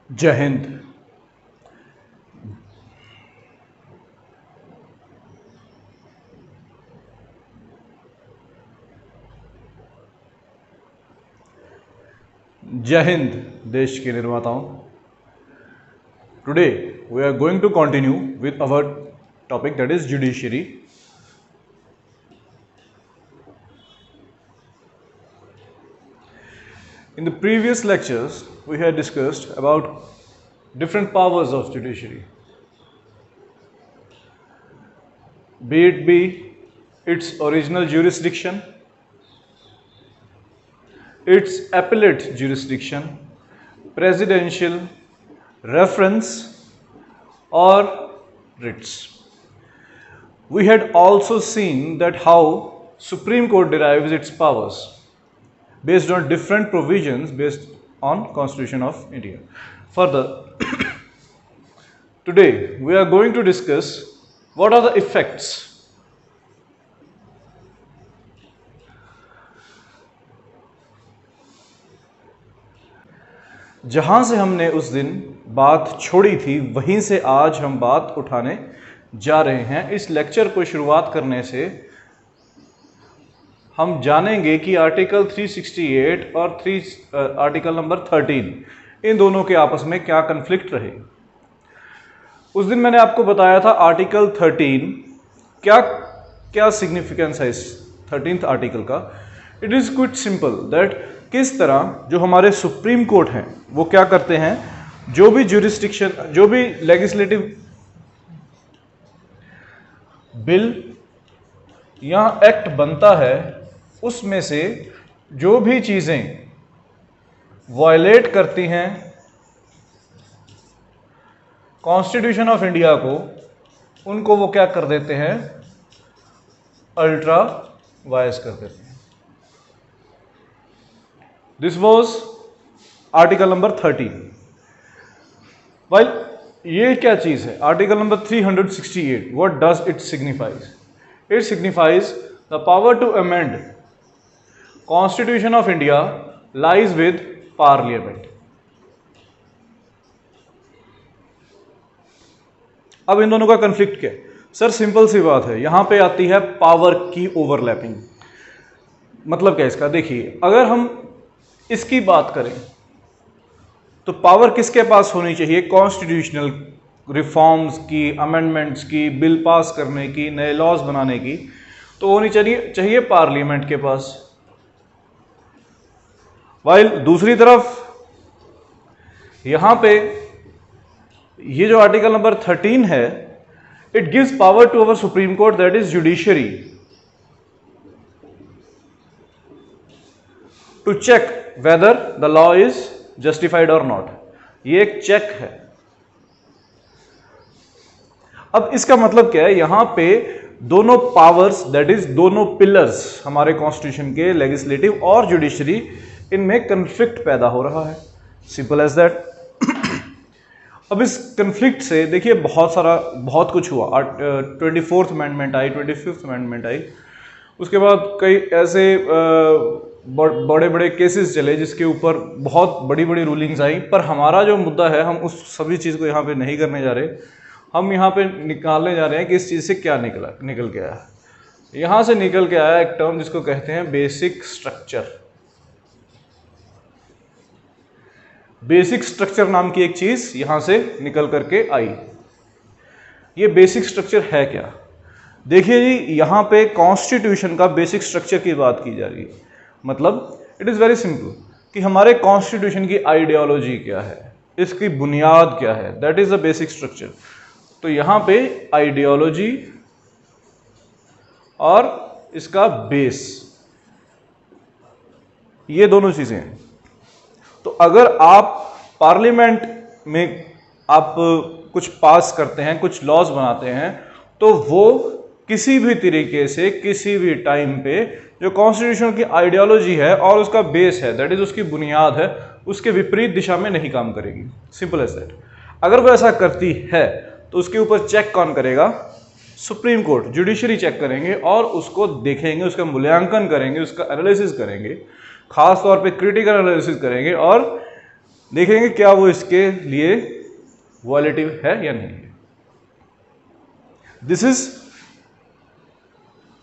जय हिंद। जय हिंद देश के निर्माताओं। Today we are going to continue with our topic that is judiciary. In the previous lectures, we had discussed about different powers of judiciary, be it its original jurisdiction, its appellate jurisdiction, presidential, reference, or writs. We had also seen that how Supreme Court derives its powers based on different provisions based on Constitution of India. Further, today we are going to discuss what are the effects जहां से हमने उस दिन बात छोड़ी थी वहीं से आज हम बात उठाने जा रहे हैं। इस लेक्चर को शुरुआत करने से हम जानेंगे कि आर्टिकल 368 और आर्टिकल नंबर 13 इन दोनों के आपस में क्या कन्फ्लिक्ट रहे। उस दिन मैंने आपको बताया था आर्टिकल 13 क्या सिग्निफिकेंस है इस 13th आर्टिकल का। It is quit simple that किस तरह जो हमारे सुप्रीम कोर्ट हैं वो क्या करते हैं, जो भी ज्यूरिस्डिक्शन, जो भी लेजिस्लेटिव बिल या एक्ट बनता है उसमें से जो भी चीजें वायलेट करती हैं कॉन्स्टिट्यूशन ऑफ इंडिया को, उनको वो क्या कर देते हैं, अल्ट्रा वायस कर देते हैं। This was article number 13। While ये क्या चीज है article number 368, what does it signifies? It signifies the power to amend constitution of India lies with parliament. अब इन दोनों का कंफ्लिक्ट क्या है? सर सिंपल सी बात है, यहां पे आती है पावर की ओवरलैपिंग। मतलब क्या इसका? देखिए, अगर हम इसकी बात करें तो पावर किसके पास होनी चाहिए? कॉन्स्टिट्यूशनल रिफॉर्म्स की, अमेंडमेंट्स की, बिल पास करने की, नए लॉज बनाने की, तो होनी चाहिए पार्लियामेंट के पास। वाइल दूसरी तरफ यहां पे ये जो आर्टिकल नंबर 13 है, it gives power to our supreme court that is judiciary to check whether the law is justified और नॉट। ये एक चेक है। अब इसका मतलब क्या है? यहां पे दोनों पावर्स दैट इज दोनों पिलर्स हमारे कॉन्स्टिट्यूशन के, लेजिस्लेटिव और जुडिशरी, इनमें कंफ्लिक्ट पैदा हो रहा है। Simple as that. अब इस कंफ्लिक्ट से देखिए बहुत कुछ हुआ। 24th अमेंडमेंट आई, 25th अमेंडमेंट आई, उसके बाद कई ऐसे बड़े बड़े केसेस चले जिसके ऊपर बहुत बड़ी बड़ी रूलिंग्स आई। पर हमारा जो मुद्दा है, हम उस सभी चीज़ को यहाँ पे नहीं करने जा रहे। हम यहाँ पे निकालने जा रहे हैं कि इस चीज़ से क्या निकल के आया। यहाँ से निकल के आया एक टर्म जिसको कहते हैं बेसिक स्ट्रक्चर। बेसिक स्ट्रक्चर नाम की एक चीज यहां से निकल करके आई। ये बेसिक स्ट्रक्चर है क्या? देखिए जी, यहां पे कॉन्स्टिट्यूशन का बेसिक स्ट्रक्चर की बात की जा रही है। मतलब इट इज वेरी सिंपल कि हमारे कॉन्स्टिट्यूशन की आइडियोलॉजी क्या है, इसकी बुनियाद क्या है, that is the basic structure. तो यहां पे आइडियोलॉजी और इसका बेस, ये दोनों चीजें हैं। तो अगर आप पार्लियामेंट में आप कुछ पास करते हैं, कुछ लॉज बनाते हैं, तो वो किसी भी तरीके से किसी भी टाइम पे जो कॉन्स्टिट्यूशन की आइडियोलॉजी है और उसका बेस है, दैट इज उसकी बुनियाद है, उसके विपरीत दिशा में नहीं काम करेगी। Simple as that. अगर वो ऐसा करती है तो उसके ऊपर चेक कौन करेगा? सुप्रीम कोर्ट, जुडिशरी चेक करेंगे और उसको देखेंगे, उसका मूल्यांकन करेंगे, उसका एनालिसिस करेंगे, खास तौर पे क्रिटिकल एनालिसिस करेंगे और देखेंगे क्या वो इसके लिए वायलेटिव है या नहीं है। This is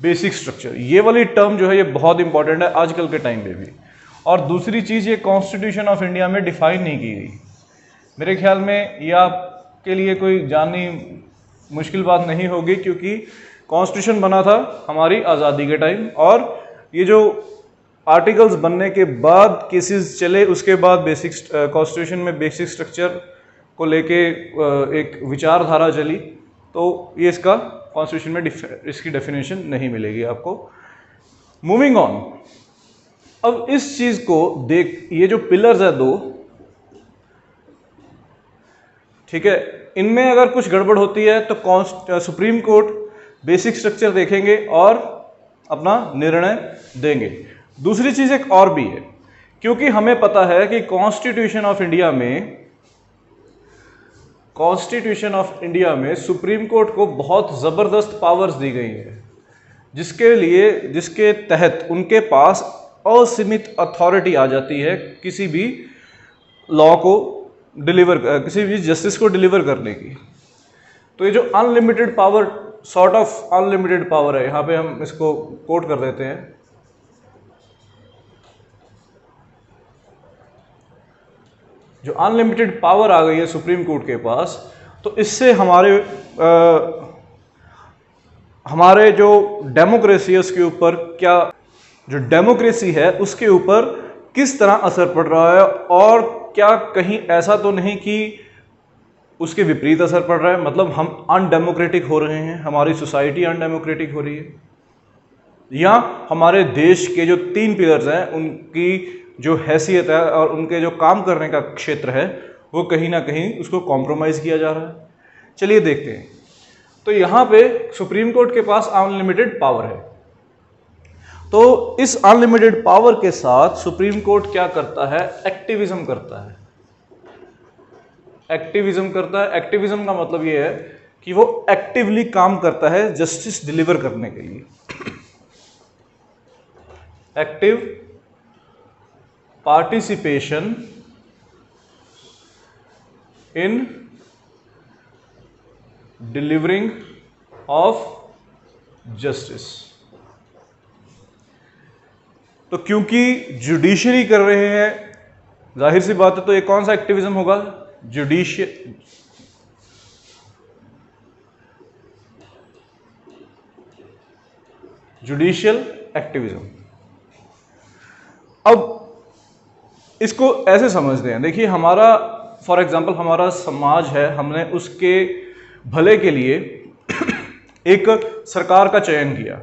basic structure. ये वाली टर्म जो है ये बहुत इंपॉर्टेंट है आजकल के टाइम पे भी। और दूसरी चीज, ये कॉन्स्टिट्यूशन ऑफ इंडिया में डिफाइन नहीं की गई। मेरे ख्याल में ये आपके लिए कोई जाननी मुश्किल बात नहीं होगी, क्योंकि कॉन्स्टिट्यूशन बना था हमारी आज़ादी के टाइम, और ये जो आर्टिकल्स बनने के बाद केसेस चले, उसके बाद बेसिक कॉन्स्टिट्यूशन में बेसिक स्ट्रक्चर को लेके एक विचारधारा चली, तो ये इसका कॉन्स्टिट्यूशन में इसकी डेफिनेशन नहीं मिलेगी आपको। मूविंग ऑन, अब इस चीज को देख, ये जो पिलर्स है दो, ठीक है, इनमें अगर कुछ गड़बड़ होती है तो सुप्रीम कोर्ट बेसिक स्ट्रक्चर देखेंगे और अपना निर्णय देंगे। दूसरी चीज एक और भी है, क्योंकि हमें पता है कि कॉन्स्टिट्यूशन ऑफ इंडिया में सुप्रीम कोर्ट को बहुत जबरदस्त पावर्स दी गई है, जिसके तहत उनके पास असीमित अथॉरिटी आ जाती है किसी भी लॉ को किसी भी जस्टिस को डिलीवर करने की। तो ये जो unlimited power, sort of unlimited power है, यहां पे हम इसको कोट कर देते हैं। जो अनलिमिटेड पावर आ गई है सुप्रीम कोर्ट के पास, तो इससे हमारे जो डेमोक्रेसी है उसके ऊपर क्या, जो डेमोक्रेसी है उसके ऊपर किस तरह असर पड़ रहा है, और क्या कहीं ऐसा तो नहीं कि उसके विपरीत असर पड़ रहा है, मतलब हम अनडेमोक्रेटिक हो रहे हैं, हमारी सोसाइटी अनडेमोक्रेटिक हो रही है, या हमारे देश के जो 3 पिलर्स हैं उनकी जो हैसियत है और उनके जो काम करने का क्षेत्र है वो कहीं ना कहीं उसको कॉम्प्रोमाइज किया जा रहा है। चलिए देखते हैं। तो यहां पे सुप्रीम कोर्ट के पास अनलिमिटेड पावर है, तो इस अनलिमिटेड पावर के साथ सुप्रीम कोर्ट क्या करता है, एक्टिविज्म करता है। एक्टिविज्म का मतलब यह है कि वो एक्टिवली काम करता है जस्टिस डिलीवर करने के लिए। Active participation in delivering of justice. तो क्योंकि जुडिशरी कर रहे हैं, जाहिर सी बात है, तो ये कौन सा एक्टिविज्म होगा, जुडिशियल एक्टिविज्म। अब इसको ऐसे समझते हैं, देखिए हमारा फॉर एग्जांपल हमारा समाज है, हमने उसके भले के लिए एक सरकार का चयन किया,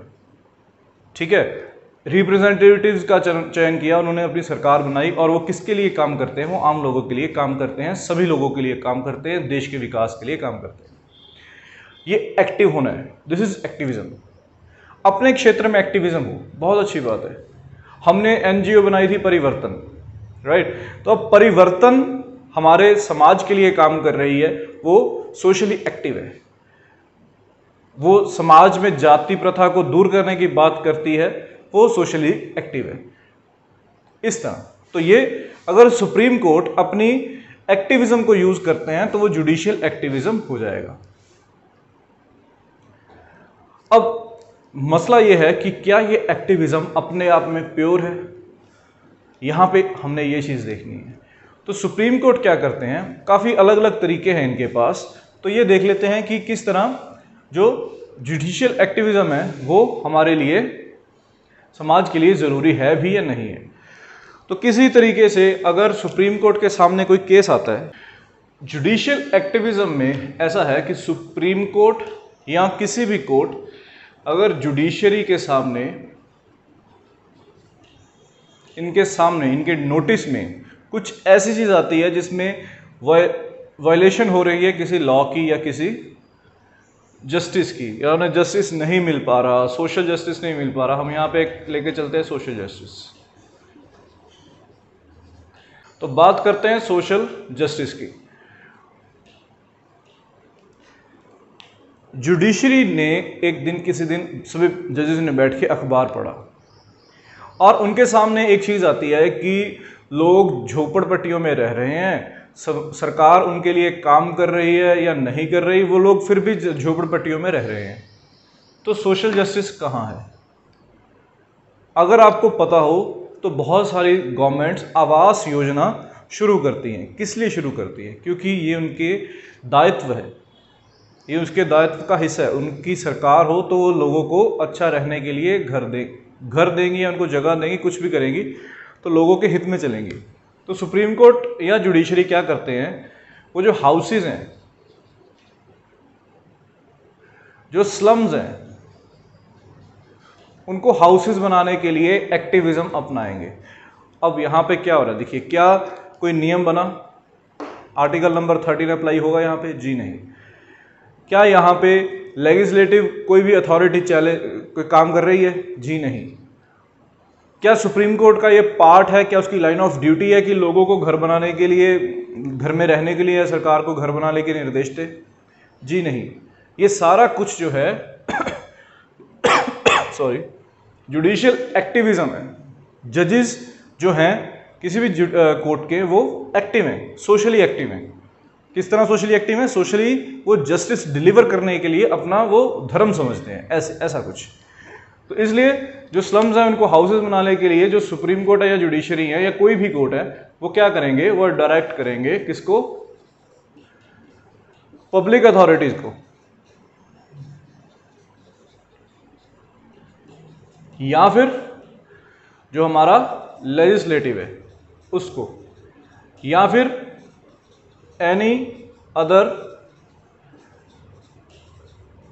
ठीक है, रिप्रेजेंटेटिव्स का चयन किया, उन्होंने अपनी सरकार बनाई, और वो किसके लिए काम करते हैं, वो आम लोगों के लिए काम करते हैं, सभी लोगों के लिए काम करते हैं, देश के विकास के लिए काम करते हैं। ये एक्टिव होना है, दिस इज एक्टिविज्म। अपने क्षेत्र में एक्टिविज्म हो, बहुत अच्छी बात है। हमने एनजीओ बनाई थी परिवर्तन, राइट, तो अब परिवर्तन हमारे समाज के लिए काम कर रही है, वो सोशली एक्टिव है, वो समाज में जाति प्रथा को दूर करने की बात करती है, वो सोशली एक्टिव है। इस तरह तो ये अगर सुप्रीम कोर्ट अपनी एक्टिविज्म को यूज करते हैं तो वो जुडिशियल एक्टिविज्म हो जाएगा। अब मसला ये है कि क्या ये एक्टिविज्म अपने आप में प्योर है, यहां पे हमने ये चीज देखनी है। तो सुप्रीम कोर्ट क्या करते हैं, काफी अलग अलग तरीके हैं इनके पास, तो ये देख लेते हैं कि किस तरह जो जुडिशियल एक्टिविज्म है वो हमारे लिए, समाज के लिए जरूरी है भी या नहीं है। तो किसी तरीके से अगर सुप्रीम कोर्ट के सामने कोई केस आता है, जुडिशियल एक्टिविज्म में ऐसा है कि सुप्रीम कोर्ट या किसी भी कोर्ट अगर जुडिशरी के सामने, इनके नोटिस में कुछ ऐसी चीज आती है जिसमें वायलेशन हो रही है किसी लॉ की या किसी जस्टिस की, या उन्हें जस्टिस नहीं मिल पा रहा, सोशल जस्टिस नहीं मिल पा रहा, हम यहां पे लेके चलते हैं सोशल जस्टिस। तो बात करते हैं सोशल जस्टिस की। जुडिशरी ने एक दिन, किसी दिन सभी जजेस ने बैठ के अखबार पढ़ा और उनके सामने एक चीज आती है कि लोग झोपड़पट्टियों में रह रहे हैं, सरकार उनके लिए काम कर रही है या नहीं कर रही, वो लोग फिर भी झोपड़पट्टियों में रह रहे हैं। तो सोशल जस्टिस कहाँ है? अगर आपको पता हो तो बहुत सारी गवर्नमेंट्स आवास योजना शुरू करती हैं। किस लिए शुरू करती हैं? क्योंकि ये उनके दायित्व है, ये उसके दायित्व का हिस्सा है। उनकी सरकार हो तो वो लोगों को अच्छा रहने के लिए घर देंगी या उनको जगह देंगी, कुछ भी करेंगी तो लोगों के हित में चलेंगी। तो सुप्रीम कोर्ट या जुडिशरी क्या करते हैं, वो जो हाउसेज हैं, जो स्लम्स हैं, उनको हाउसेज बनाने के लिए एक्टिविज्म अपनाएंगे। अब यहाँ पे क्या हो रहा है देखिए, क्या कोई नियम बना? आर्टिकल नंबर 13 अप्लाई होगा यहाँ पे? जी नहीं। क्या यहाँ पे लेजिस्लेटिव कोई भी अथॉरिटी कोई काम कर रही है? जी नहीं। क्या सुप्रीम कोर्ट का ये पार्ट है, क्या उसकी लाइन ऑफ ड्यूटी है कि लोगों को घर बनाने के लिए, घर में रहने के लिए सरकार को घर बनाने के निर्देश दे? जी नहीं। ये सारा कुछ जो है सॉरी, जुडिशियल एक्टिविज्म है। जजेस जो हैं किसी भी कोर्ट के, वो एक्टिव हैं, सोशली एक्टिव हैं। किस तरह सोशली एक्टिव हैं? सोशली वो जस्टिस डिलीवर करने के लिए अपना वो धर्म समझते हैं, ऐसा कुछ। तो इसलिए जो स्लम्स हैं उनको हाउसेज बनाने के लिए जो सुप्रीम कोर्ट है या जुडिशरी है या कोई भी कोर्ट है, वो क्या करेंगे? वो डायरेक्ट करेंगे किसको? पब्लिक अथॉरिटीज को, या फिर जो हमारा लेजिस्लेटिव है उसको, या फिर एनी अदर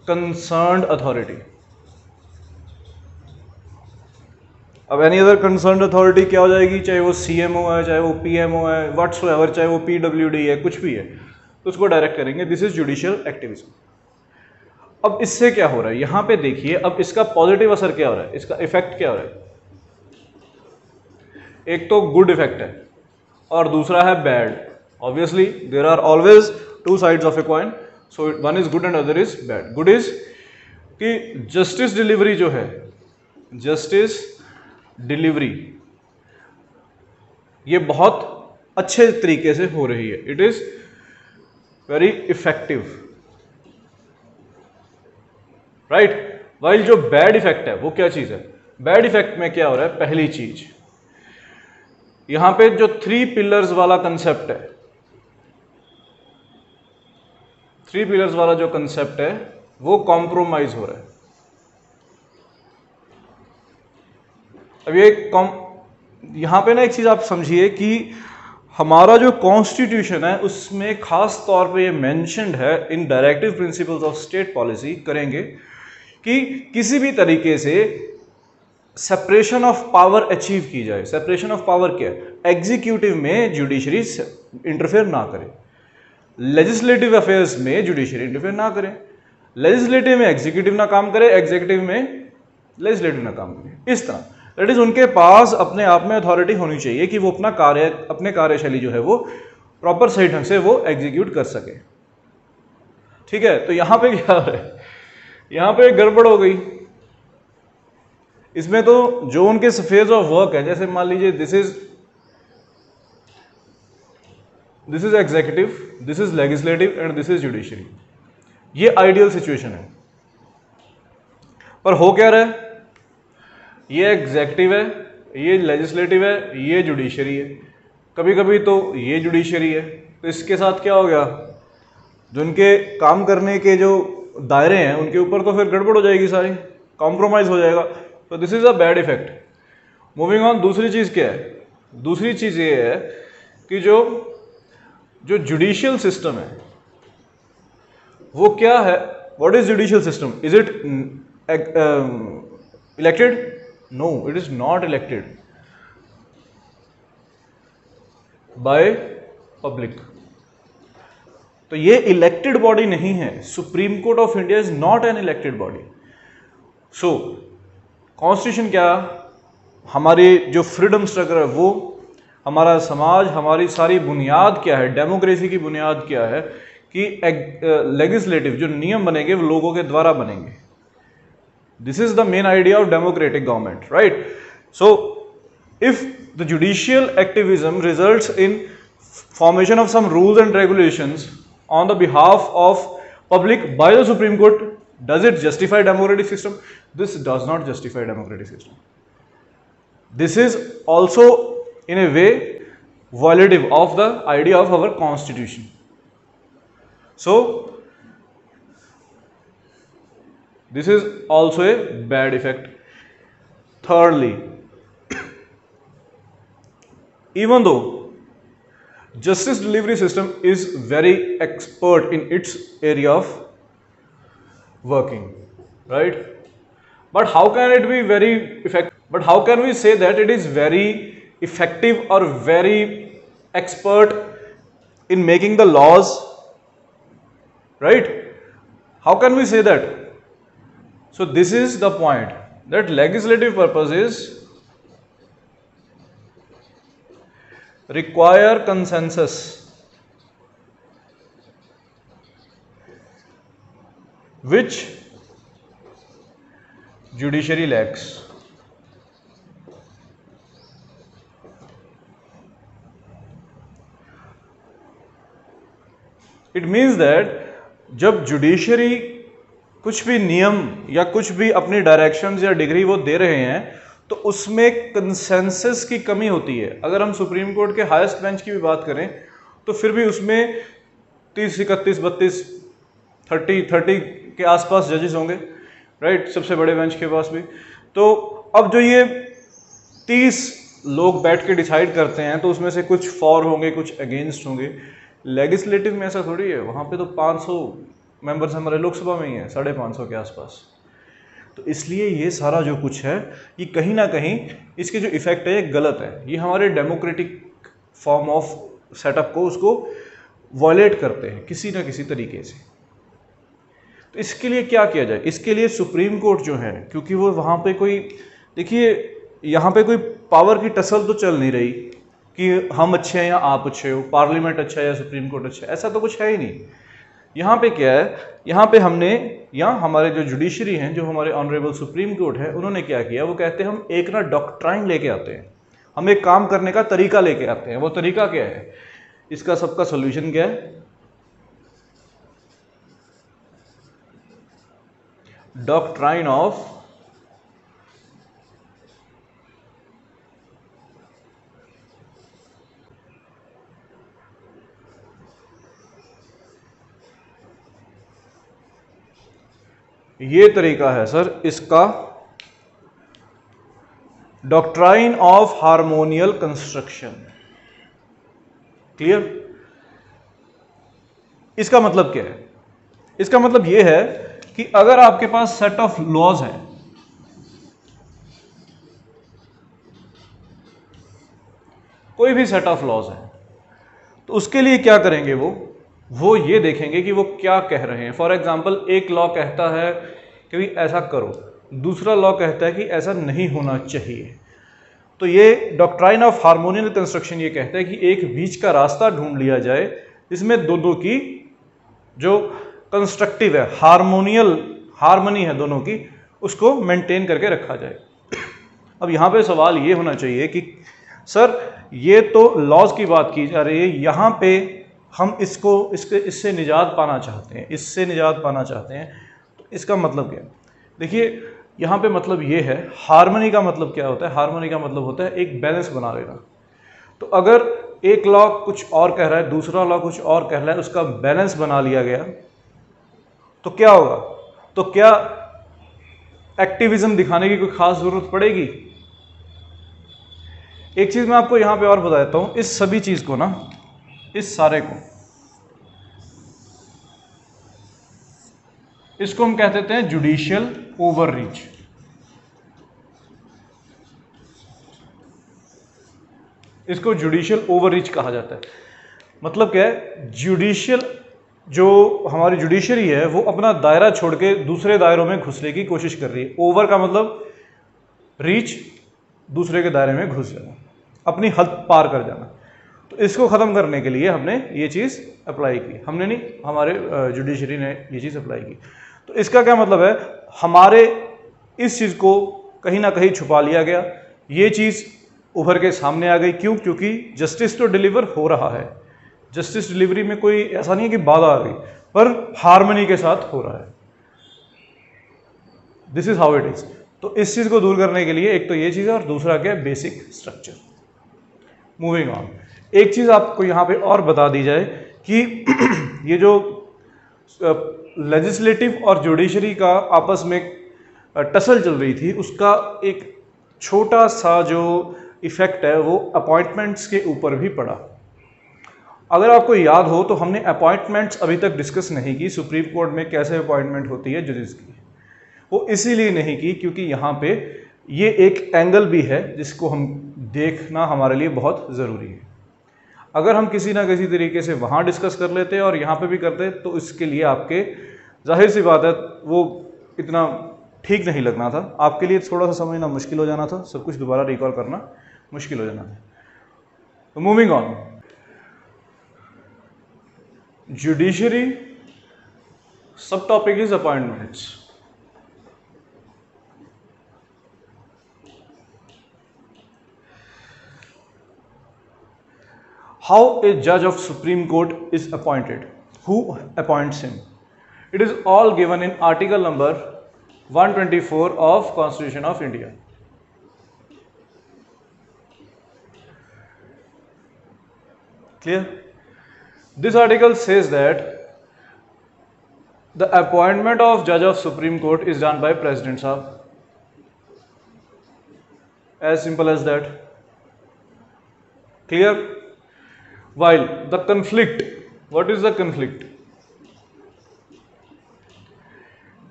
कंसर्न्ड अथॉरिटी। अब एनी अदर कंसर्न्ड अथॉरिटी क्या हो जाएगी? चाहे वो सीएमओ है, चाहे वो पीएमओ है, व्हाट्सएवर, चाहे वो पीडब्ल्यूडी है, कुछ भी है, तो उसको डायरेक्ट करेंगे। This is judicial activism. अब इससे क्या हो रहा है यहां पे देखिए, अब इसका पॉजिटिव असर क्या हो रहा है, इसका इफेक्ट क्या हो रहा है? एक तो गुड इफेक्ट है और दूसरा है bad. Obviously there are always two sides of a coin, so one is good and other is bad. Good is कि जस्टिस डिलीवरी जो है, जस्टिस डिलीवरी ये बहुत अच्छे तरीके से हो रही है। It is very effective, right. While जो बैड इफेक्ट है वो क्या चीज है? बैड इफेक्ट में क्या हो रहा है? पहली चीज, यहां पे जो 3 पिलर्स वाला कंसेप्ट है, 3 पिलर्स वाला जो कंसेप्ट है वो कॉम्प्रोमाइज हो रहा है। अब ये यहां पे ना एक चीज आप समझिए कि हमारा जो कॉन्स्टिट्यूशन है उसमें खास तौर पे ये मेंशन्ड है in directive principles of state policy करेंगे कि किसी भी तरीके से सेपरेशन ऑफ पावर अचीव की जाए। सेपरेशन ऑफ पावर क्या है? एग्जीक्यूटिव में जुडिशरी इंटरफेयर ना करे, लेजिस्लेटिव अफेयर्स में जुडिशरी इंटरफेयर ना करे, लेजिस्लेटिव में एग्जीक्यूटिव ना काम करे, एग्जीक्यूटिव में लेजिस्लेटिव ना काम करे। इस तरह दैट इज उनके पास अपने आप में अथॉरिटी होनी चाहिए कि वो अपने कार्यशैली जो है वो प्रॉपर सही ढंग से वो एग्जीक्यूट कर सके। ठीक है, तो यहां पे क्या है, यहां पे गड़बड़ हो गई। इसमें तो जो उनके स्फेयर्स ऑफ वर्क है, जैसे मान लीजिए this is executive, this is legislative and this is judiciary, ये आइडियल सिचुएशन है। पर हो क्या रहा है? ये एग्जीक्यूटिव है, ये लेजिस्लेटिव है, ये जुडिशरी है, कभी कभी तो ये जुडिशरी है। तो इसके साथ क्या हो गया, जो उनके काम करने के जो दायरे हैं उनके ऊपर तो फिर गड़बड़ हो जाएगी, सारी कॉम्प्रोमाइज हो जाएगा। तो this is a bad effect. Moving on, दूसरी चीज क्या है? दूसरी चीज ये है कि जो जुडिशियल सिस्टम है वो क्या है? What is judicial system? Is it elected? No, it is not elected by public. तो ये इलेक्टेड बॉडी नहीं है। Supreme court of India is not an elected body. So constitution क्या, हमारी जो फ्रीडम स्ट्रगल है वो, हमारा समाज, हमारी सारी बुनियाद क्या है, डेमोक्रेसी की बुनियाद क्या है कि लेजिस्लेटिव जो नियम बनेंगे वो लोगों के द्वारा बनेंगे। This is the main idea of democratic government, right. So if the judicial activism results in formation of some rules and regulations on the behalf of public by the Supreme Court. Does it justify democratic system? This does not justify democratic system. This is also in a way violative of the idea of our constitution. So this is also a bad effect. Thirdly, even though justice delivery system is very expert in its area of working, right? But how can it be very effective? But how can we say that it is very effective or very expert in making the laws, right? How can we say that? So this is the point, that legislative purposes require consensus, which judiciary lacks. It means that जब judiciary कुछ भी नियम या कुछ भी अपनी directions या degree वो दे रहे हैं तो उसमें कंसेंसस की कमी होती है। अगर हम सुप्रीम कोर्ट के हाईएस्ट बेंच की भी बात करें तो फिर भी उसमें 30, 31, 32, 30 के आसपास जजेस होंगे, राइट, सबसे बड़े बेंच के पास भी। तो अब जो ये 30 लोग बैठ के डिसाइड करते हैं तो उसमें से कुछ फॉर होंगे, कुछ अगेंस्ट होंगे। लेजिस्लेटिव में ऐसा थोड़ी है, वहाँ पे तो 500 मेंबर्स हमारे लोकसभा में ही है, 550 के आसपास। तो इसलिए ये सारा जो कुछ है ये कहीं ना कहीं इसके जो इफेक्ट है ये गलत है, ये हमारे डेमोक्रेटिक फॉर्म ऑफ सेटअप को उसको वॉयलेट करते हैं किसी ना किसी तरीके से। तो इसके लिए क्या किया जाए? इसके लिए सुप्रीम कोर्ट जो है, क्योंकि वो वहाँ पे कोई, देखिए यहाँ पे कोई पावर की टसल तो चल नहीं रही कि हम अच्छे हैं या आप अच्छे हो, पार्लियामेंट अच्छा है या सुप्रीम कोर्ट अच्छा है, ऐसा तो कुछ है ही नहीं। यहाँ पे क्या है, यहाँ पे हमने या हमारे जो जुडिशरी हैं, जो हमारे ऑनरेबल सुप्रीम कोर्ट है, उन्होंने क्या किया, वो कहते हैं हम एक ना डॉक्ट्राइन लेके आते हैं, हम एक काम करने का तरीका लेके आते हैं। वो तरीका क्या है? इसका सबका सोल्यूशन क्या है? डॉक्ट्राइन ऑफ ये तरीका है सर इसका, डॉक्ट्राइन ऑफ हार्मोनियल कंस्ट्रक्शन। क्लियर? इसका मतलब क्या है? इसका मतलब यह है कि अगर आपके पास सेट ऑफ लॉज है, कोई भी सेट ऑफ लॉज है, तो उसके लिए क्या करेंगे वो ये देखेंगे कि वो क्या कह रहे हैं। फॉर एग्जाम्पल, एक लॉ कहता है कि ऐसा करो, दूसरा लॉ कहता है कि ऐसा नहीं होना चाहिए। तो ये डॉक्ट्राइन ऑफ हार्मोनियल कंस्ट्रक्शन ये कहता है कि एक बीच का रास्ता ढूंढ लिया जाए जिसमें दोनों की जो कंस्ट्रक्टिव है, हार्मनी है दोनों की, उसको मेंटेन करके रखा जाए। अब यहाँ पे सवाल ये होना चाहिए कि सर ये तो लॉज की बात की जा रही है, यहाँ पे हम इससे निजात पाना चाहते हैं, इससे निजात पाना चाहते हैं, तो इसका मतलब क्या है? देखिए यहाँ पे मतलब ये है, हार्मनी का मतलब क्या होता है? हार्मनी का मतलब होता है एक बैलेंस बना लेना। तो अगर एक लॉ कुछ और कह रहा है, दूसरा लॉ कुछ और कह रहा है, उसका बैलेंस बना लिया गया तो क्या होगा? तो क्या एक्टिविज्म दिखाने की कोई खास जरूरत पड़ेगी? एक चीज मैं आपको यहां पे और बता देता हूं, इस सभी चीज को ना, इस सारे को, इसको हम कह देते हैं जुडिशियल ओवररीच। इसको जुडिशियल ओवररीच कहा जाता है। मतलब क्या है? जुडिशियल, जो हमारी जुडिशरी है वो अपना दायरा छोड़ के दूसरे दायरों में घुसने की कोशिश कर रही है। ओवर का मतलब रीच, दूसरे के दायरे में घुस जाना, अपनी हद पार कर जाना। तो इसको ख़त्म करने के लिए हमने ये चीज़ अप्लाई की, हमने नहीं, हमारे जुडिशरी ने ये चीज़ अप्लाई की। तो इसका क्या मतलब है? हमारे इस चीज़ को कहीं ना कहीं छुपा लिया गया, ये चीज़ उभर के सामने आ गई। क्यों? क्योंकि जस्टिस तो डिलीवर हो रहा है, जस्टिस डिलीवरी में कोई ऐसा नहीं है कि बाधा आ गई, पर हार्मनी के साथ हो रहा है। This is how it is. तो इस चीज को दूर करने के लिए एक तो ये चीज है और दूसरा क्या है, बेसिक स्ट्रक्चर। मूविंग ऑन, एक चीज आपको यहां पे और बता दी जाए कि ये जो लेजिस्लेटिव और जुडिशरी का आपस में टसल चल रही थी, उसका एक छोटा सा जो इफेक्ट है वो अपॉइंटमेंट्स के ऊपर भी पड़ा। अगर आपको याद हो तो हमने अपॉइंटमेंट्स अभी तक डिस्कस नहीं की, सुप्रीम कोर्ट में कैसे अपॉइंटमेंट होती है जजेस की। वो इसीलिए नहीं की क्योंकि यहाँ पे ये एक एंगल भी है जिसको हम देखना हमारे लिए बहुत ज़रूरी है। अगर हम किसी ना किसी तरीके से वहाँ डिस्कस कर लेते और यहाँ पे भी करते तो इसके लिए आपके, जाहिर सी बात है, वो इतना ठीक नहीं लगना था, आपके लिए थोड़ा सा समझना मुश्किल हो जाना था, सब कुछ दोबारा रिकॉल करना मुश्किल हो जाना था। तो मूविंग ऑन, जुडिशरी सब topic is appointments. How a judge of Supreme Court is appointed? Who appoints him? It is all given in article number 124 of Constitution of India. Clear? This article says that the appointment of judge of Supreme Court is done by President Sahab. As simple as that. Clear? While the conflict, what is the conflict?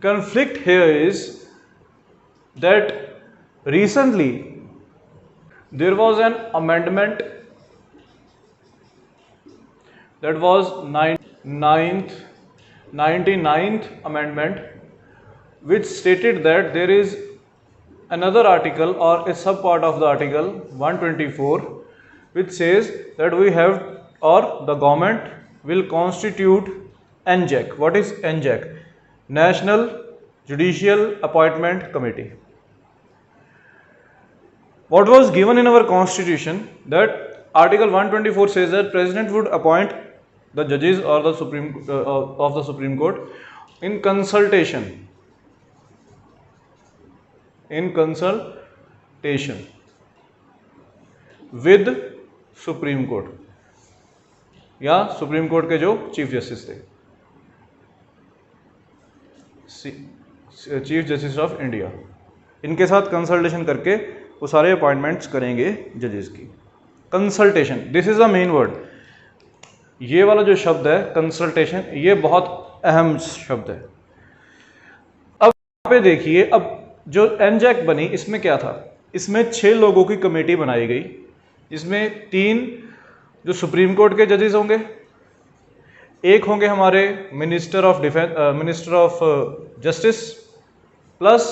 Conflict here is that recently there was an amendment that was 99th amendment, which stated that there is another article or a sub part of the article 124 which says that we have, or the government will constitute NJAC. What is NJAC? National Judicial Appointment Committee. What was given in our constitution, that article 124 says that president would appoint the judges or the of the Supreme Court in consultation with supreme court या supreme court के जो chief justice थे, chief justice of India, इनके साथ consultation करके वो सारे appointments करेंगे जजेस की। Consultation, this is the main word. ये वाला जो शब्द है कंसल्टेशन, ये बहुत अहम शब्द है। अब यहाँ पे देखिए, अब जो एनजैक बनी इसमें क्या था, इसमें 6 लोगों की कमेटी बनाई गई, जिसमें 3 जो सुप्रीम कोर्ट के जजेस होंगे, एक होंगे हमारे minister of defence, minister of justice, plus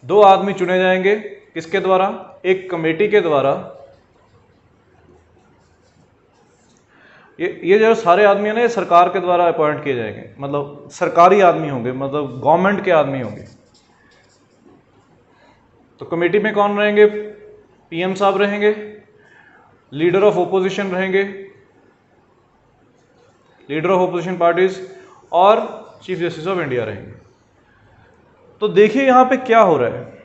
2 आदमी चुने जाएंगे किसके द्वारा, एक कमेटी के द्वारा। ये जो सारे आदमी है ना, ये सरकार के द्वारा अपॉइंट किए जाएंगे, मतलब सरकारी आदमी होंगे, मतलब गवर्नमेंट के आदमी होंगे। तो कमेटी में कौन रहेंगे? पीएम साहब रहेंगे, लीडर ऑफ ओपोजिशन रहेंगे, लीडर ऑफ ओपोजिशन पार्टीज, और चीफ जस्टिस ऑफ इंडिया रहेंगे। तो देखिए यहां पे क्या हो रहा है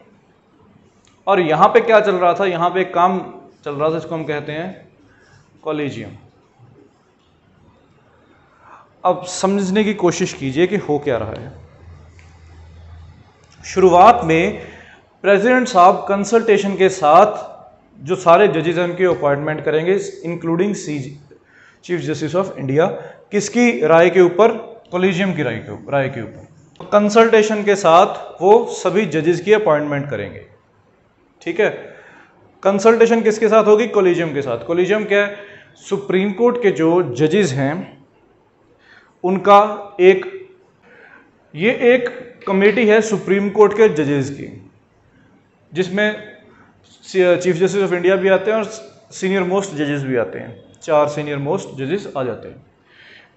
और यहां पे क्या चल रहा था। यहां पे एक काम चल रहा था जिसको हम कहते हैं कॉलेजियम। अब समझने की कोशिश कीजिए कि हो क्या रहा है। शुरुआत में प्रेसिडेंट साहब कंसल्टेशन के साथ जो सारे जजेस हैं उनकी अपॉइंटमेंट करेंगे, including chief justice of India. किसकी राय के ऊपर? कॉलेजियम की राय के ऊपर। कंसल्टेशन के साथ वो सभी जजेस की अपॉइंटमेंट करेंगे, ठीक है। कंसल्टेशन किसके साथ होगी? कॉलेजियम के साथ। कॉलेजियम क्या है? सुप्रीम कोर्ट के जो जजेस हैं उनका ये एक कमेटी है सुप्रीम कोर्ट के जजेस की, जिसमें चीफ जस्टिस ऑफ इंडिया भी आते हैं और सीनियर मोस्ट जजेस भी आते हैं। 4 सीनियर मोस्ट जजेस आ जाते हैं।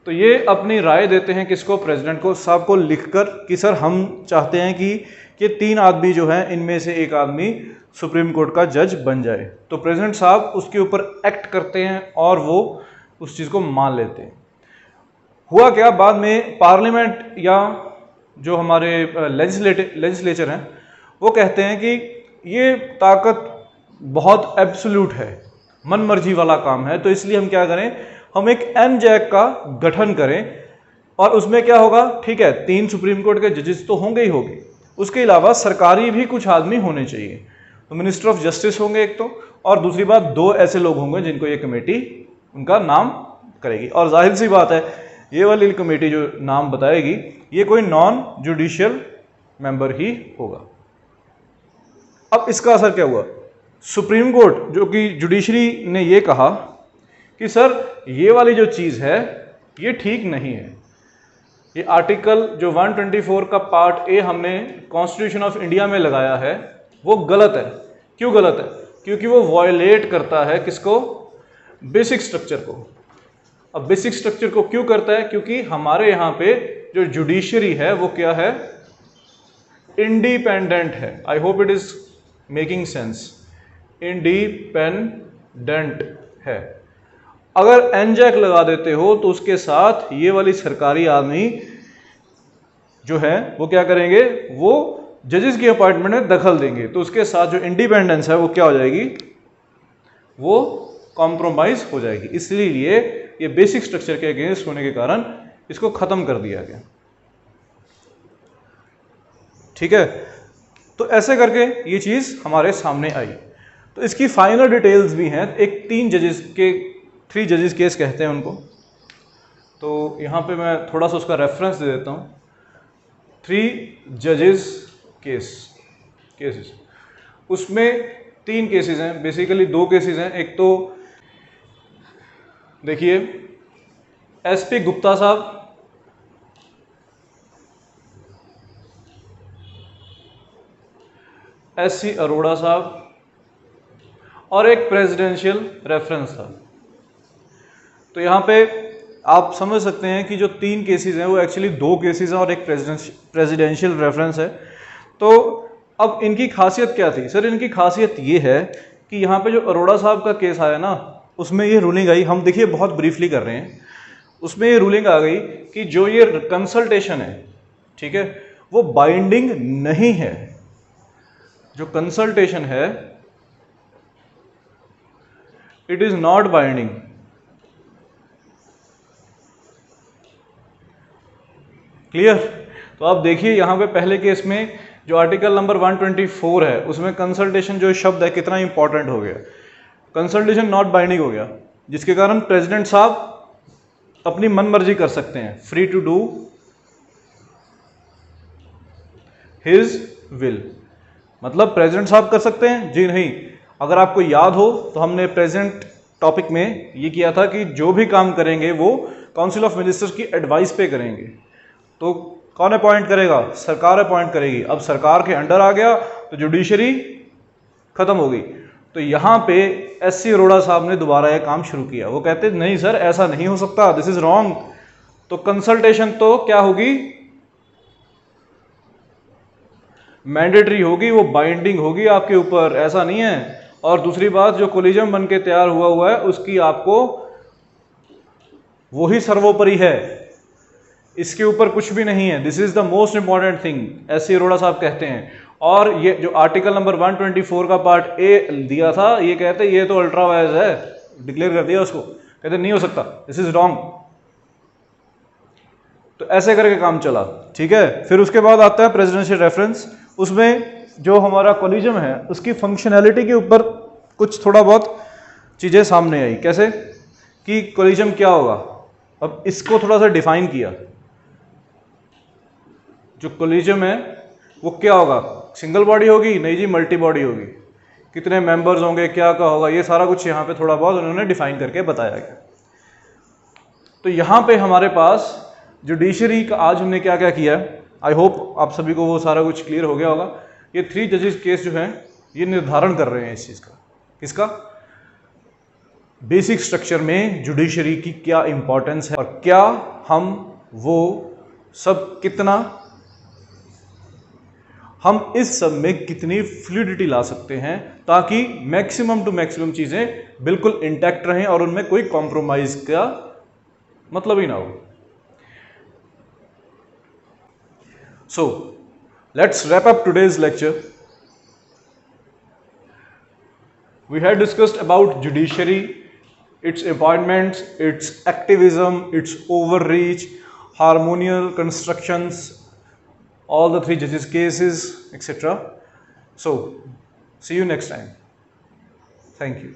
तो ये अपनी राय देते हैं किसको, प्रेसिडेंट को, साहब को लिखकर कि सर हम चाहते हैं कि ये 3 आदमी जो हैं इनमें से एक आदमी सुप्रीम कोर्ट का जज बन जाए। तो प्रेसिडेंट साहब उसके ऊपर एक्ट करते हैं और वो उस चीज़ को मान लेते हैं। हुआ क्या, बाद में पार्लियामेंट या जो हमारे लेजिस्लेचर हैं वो कहते हैं कि ये ताकत बहुत एब्सोल्यूट है, मन मर्जी वाला काम है, तो इसलिए हम क्या करें, हम एक एनजैक का गठन करें और उसमें क्या होगा, ठीक है 3 सुप्रीम कोर्ट के जजेस तो होंगे ही होंगे, उसके अलावा सरकारी भी कुछ आदमी होने चाहिए। तो मिनिस्टर ऑफ जस्टिस होंगे एक तो, और दूसरी बात 2 ऐसे लोग होंगे जिनको ये कमेटी उनका नाम करेगी। और जाहिर सी बात है ये वाली कमेटी जो नाम बताएगी ये कोई नॉन जुडिशियल मेंबर ही होगा। अब इसका असर क्या हुआ, सुप्रीम कोर्ट जो कि जुडिशरी ने ये कहा कि सर ये वाली जो चीज़ है ये ठीक नहीं है, ये आर्टिकल जो 124 का पार्ट ए हमने कॉन्स्टिट्यूशन ऑफ इंडिया में लगाया है वो गलत है। क्यों गलत है, क्योंकि वो वायलेट करता है किसको, बेसिक स्ट्रक्चर को। अब बेसिक स्ट्रक्चर को क्यों करता है, क्योंकि हमारे यहाँ पे जो जुडिशरी है वो क्या है, इंडिपेंडेंट है। I hope it is making sense, independent है। अगर एनजैक लगा देते हो तो उसके साथ ये वाली सरकारी आदमी जो है वो क्या करेंगे, वो जजेस की अपॉइंटमेंट में दखल देंगे, तो उसके साथ जो इंडिपेंडेंस है वो क्या हो जाएगी, वो कॉम्प्रोमाइज हो जाएगी। इसलिए ये बेसिक स्ट्रक्चर के अगेंस्ट होने के कारण इसको खत्म कर दिया गया। ठीक है, तो ऐसे करके ये चीज हमारे सामने आई। तो इसकी फाइनल डिटेल्स भी हैं, एक 3 जजेस केस कहते हैं उनको। तो यहाँ पे मैं थोड़ा सा उसका रेफरेंस दे देता हूँ। 3 जजेस केसेस, उसमें 3 केसेस हैं, बेसिकली 2 केसेस हैं। एक तो देखिए एसपी गुप्ता साहब, एससी अरोड़ा साहब, और एक प्रेसिडेंशियल रेफरेंस था। तो यहाँ पे आप समझ सकते हैं कि जो 3 केसेस हैं वो एक्चुअली 2 केसेस हैं और एक प्रेसिडेंशियल रेफरेंस है। तो अब इनकी खासियत क्या थी, सर इनकी खासियत ये है कि यहाँ पे जो अरोड़ा साहब का केस आया ना उसमें ये रूलिंग आई, हम देखिए बहुत ब्रीफली कर रहे हैं, उसमें ये रूलिंग आ गई कि जो ये कंसल्टेशन है, ठीक है, वो बाइंडिंग नहीं है। जो कंसल्टेशन है it is not binding. Clear. तो आप देखिए यहां पे पहले केस में जो आर्टिकल नंबर 124 है उसमें कंसल्टेशन जो शब्द है कितना इंपॉर्टेंट हो गया, कंसल्टेशन नॉट बाइंडिंग हो गया, जिसके कारण प्रेसिडेंट साहब अपनी मनमर्जी कर सकते हैं, free to do his will. मतलब प्रेसिडेंट साहब कर सकते हैं जी नहीं। अगर आपको याद हो तो हमने प्रेजेंट टॉपिक में ये किया था कि जो भी काम करेंगे वो काउंसिल ऑफ मिनिस्टर्स की एडवाइस पे करेंगे। तो कौन अपॉइंट करेगा, सरकार अपॉइंट करेगी। अब सरकार के अंडर आ गया तो जुडिशरी खत्म हो गई। तो यहाँ पे एससी अरोड़ा साहब ने दोबारा यह काम शुरू किया। वो कहते नहीं सर ऐसा नहीं हो सकता, दिस इज रॉन्ग। तो कंसल्टेशन तो क्या होगी, मैंडेटरी होगी, वो बाइंडिंग होगी आपके ऊपर, ऐसा नहीं है। और दूसरी बात, जो कोलिजम बन के तैयार हुआ है उसकी आपको वही सर्वोपरि है, इसके ऊपर कुछ भी नहीं है। This is the most important thing, SC Arora साहब कहते हैं। और ये जो आर्टिकल नंबर 124 का पार्ट ए दिया था, ये कहते ये तो अल्ट्रा वायज है, डिक्लेयर कर दिया उसको, कहते नहीं हो सकता, दिस इज रॉन्ग। तो ऐसे करके काम चला, ठीक है। फिर उसके बाद आता है प्रेसिडेंशियल रेफरेंस। उसमें जो हमारा कोलिजम है उसकी फंक्शनैलिटी के ऊपर कुछ थोड़ा बहुत चीजें सामने आई। कैसे कि कोलिजम क्या होगा, अब इसको थोड़ा सा डिफाइन किया। जो कोलिजम है वो क्या होगा, सिंगल बॉडी होगी, नहीं जी मल्टी बॉडी होगी, कितने मेंबर्स होंगे, क्या क्या होगा, ये सारा कुछ यहाँ पे थोड़ा बहुत उन्होंने डिफाइन करके बताया गया। तो यहाँ पे हमारे पास जुडिशरी का आज हमने क्या क्या किया, आई होप आप सभी को वो सारा कुछ क्लियर हो गया होगा। ये 3 जजेस केस जो हैं ये निर्धारण कर रहे हैं इस चीज़ का, किसका, बेसिक स्ट्रक्चर में जुडिशरी की क्या इंपॉर्टेंस है और क्या हम वो सब कितना, हम इस सब में कितनी फ्लूइडिटी ला सकते हैं ताकि मैक्सिमम टू मैक्सिमम चीजें बिल्कुल इंटैक्ट रहें और उनमें कोई कॉम्प्रोमाइज का मतलब ही ना हो। So let's wrap up today's lecture. We had discussed about judiciary, its appointments, its activism, its overreach, harmonial constructions, all the 3 judges cases, etc. So see you next time. Thank you.